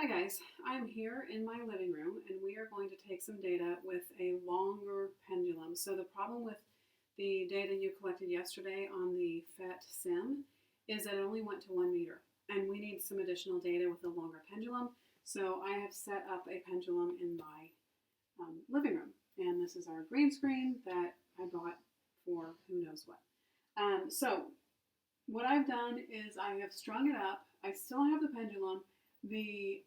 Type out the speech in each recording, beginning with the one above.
Hi guys, I'm here in my living room and we are going to take some data with a longer pendulum. So the problem with the data you collected yesterday on the PhET sim is that it only went to 1 meter and we need some additional data with a longer pendulum. So I have set up a pendulum in my living room, and this is our green screen that I bought for who knows what. So what I've done is I have strung it up. I still have the pendulum. The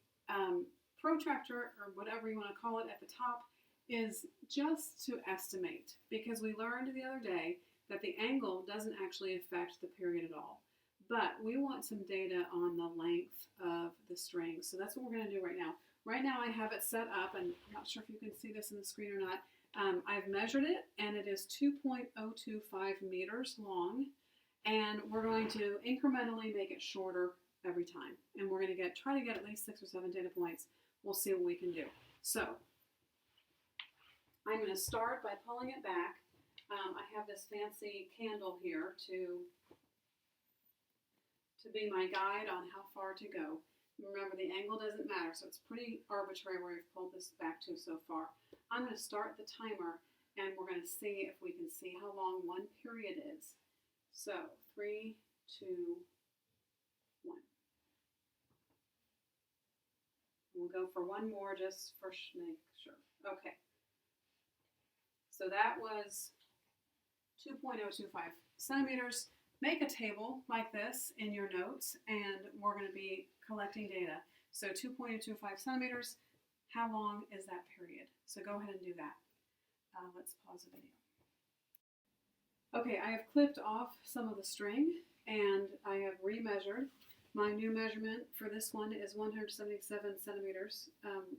protractor, or whatever you want to call it, at the top is just to estimate, because we learned the other day that the angle doesn't actually affect the period at all. But we want some data on the length of the string. So that's what we're going to do right now. Right now I have it set up, and I'm not sure if you can see this in the screen or not. I've measured it, and it is 2.025 meters long. And we're going to incrementally make it shorter every time. And we're going to try to get at least 6 or 7 data points. We'll see what we can do. So I'm going to start by pulling it back. I have this fancy candle here to be my guide on how far to go. Remember, the angle doesn't matter, so it's pretty arbitrary where we've pulled this back to so far. I'm going to start the timer, and we're going to see if we can see how long one period is. So 3, 2, 1. We'll go for one more just for make sure. Okay. So that was 2.025 centimeters. Make a table like this in your notes, and we're going to be collecting data. So 2.025 centimeters, how long is that period? So go ahead and do that. Let's pause the video. Okay, I have clipped off some of the string, and I have remeasured. My new measurement for this one is 177 centimeters,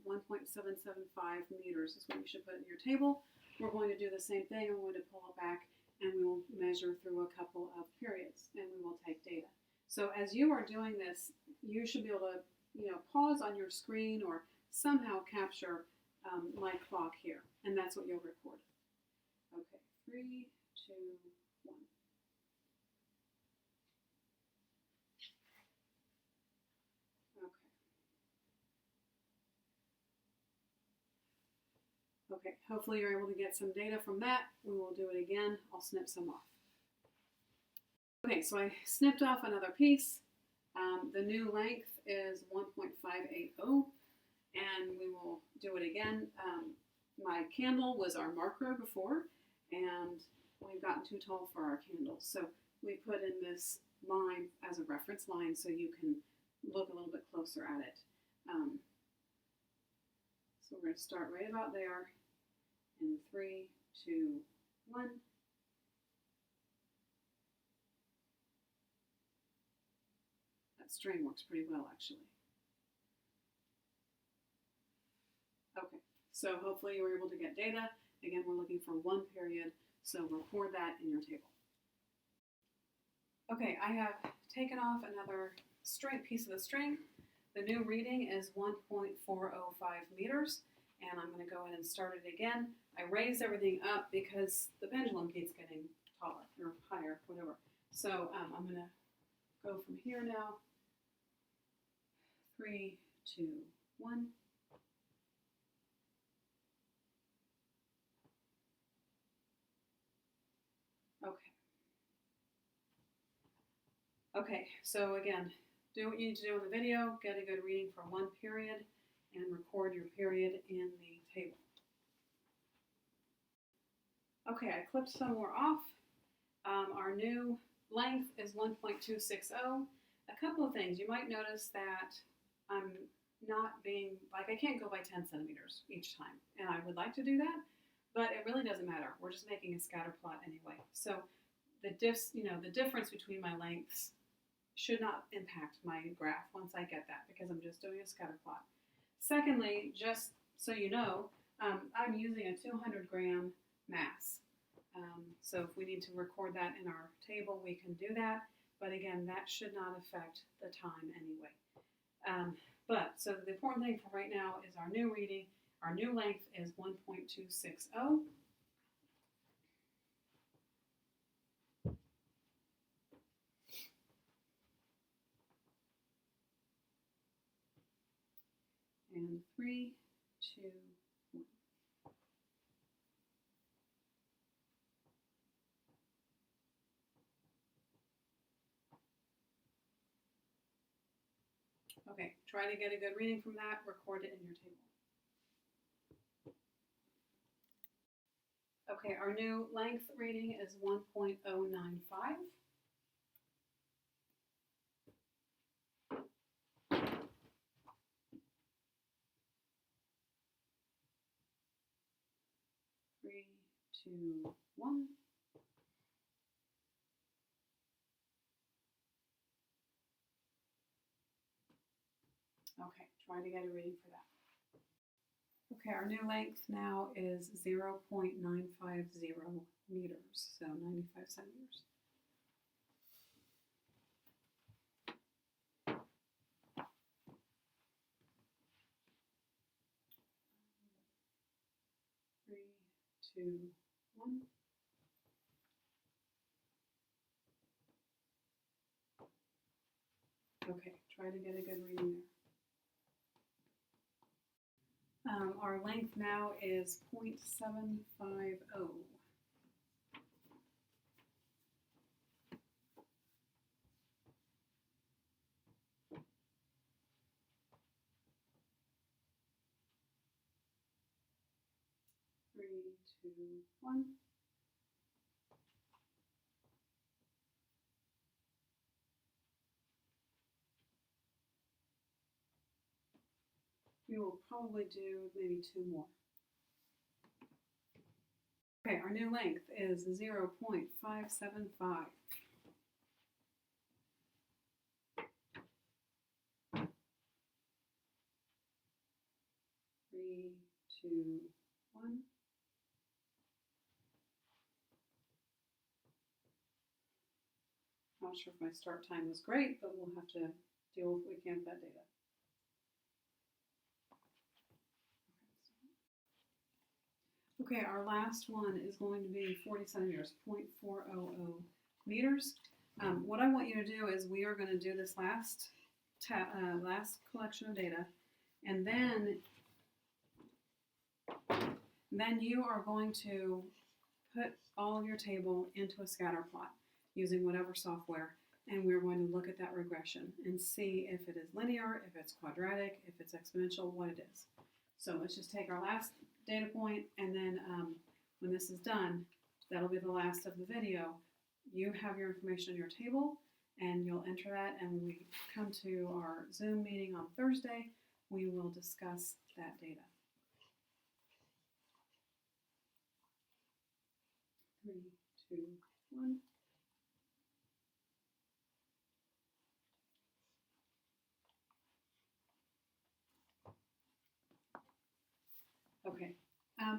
1.775 meters is what you should put in your table. We're going to do the same thing. I'm going to pull it back, and we will measure through a couple of periods, and we will take data. So as you are doing this, you should be able to, pause on your screen or somehow capture my clock here, and that's what you'll record. Okay, 3, 2, 1. Okay, hopefully you're able to get some data from that. We will do it again. I'll snip some off. Okay, so I snipped off another piece. The new length is 1.580, and we will do it again. My candle was our marker before, and we've gotten too tall for our candles. So we put in this line as a reference line so you can look a little bit closer at it. So we're going to start right about there in 3, 2, 1. That string works pretty well, actually. Okay, so hopefully you were able to get data. Again, we're looking for one period, so record that in your table. Okay, I have taken off another piece of the string. The new reading is 1.405 meters, and I'm going to go ahead and start it again. I raised everything up because the pendulum keeps getting taller or higher, whatever. So I'm going to go from here now. 3, 2, 1. Okay, so again, do what you need to do in the video, get a good reading for one period, and record your period in the table. Okay, I clipped some more off. Our new length is 1.260. A couple of things. You might notice that I'm not being, I can't go by 10 centimeters each time, and I would like to do that, but it really doesn't matter. We're just making a scatter plot anyway. So the difference between my lengths should not impact my graph once I get that, because I'm just doing a scatter plot. Secondly, just so you know, I'm using a 200-gram mass. So if we need to record that in our table, we can do that. But again, that should not affect the time anyway. So the important thing for right now is our new reading. Our new length is 1.260. And 3, 2, 1. Okay, try to get a good reading from that, record it in your table. Okay, our new length reading is 1.095. Three, two, one. Okay, try to get a reading for that. Okay, our new length now is 0.950 meters, so 95 centimeters. Three, two, one. Okay, try to get a good reading there. Our length now is 0.750. Three, two, one. We will probably do maybe 2 more. Okay, our new length is 0.575. Three, two, one. Not sure if my start time was great, but we'll have to deal with what we can with that data. Okay, our last one is going to be 40 centimeters, 0.400 meters. What I want you to do is we are going to do this last collection of data, and then you are going to put all of your table into a scatter plot using whatever software, and we're going to look at that regression and see if it is linear, if it's quadratic, if it's exponential, what it is. So let's just take our last data point, and then when this is done, that'll be the last of the video. You have your information on your table, and you'll enter that, and when we come to our Zoom meeting on Thursday, we will discuss that data. 3, 2, 1. Okay.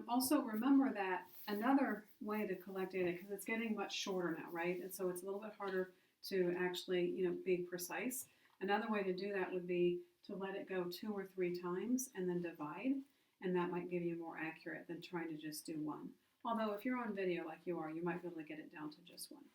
Also remember that another way to collect data, because it's getting much shorter now, right? And so it's a little bit harder to actually, be precise. Another way to do that would be to let it go 2 or 3 times and then divide, and that might give you more accurate than trying to just do one. Although if you're on video like you are, you might be able to get it down to just one.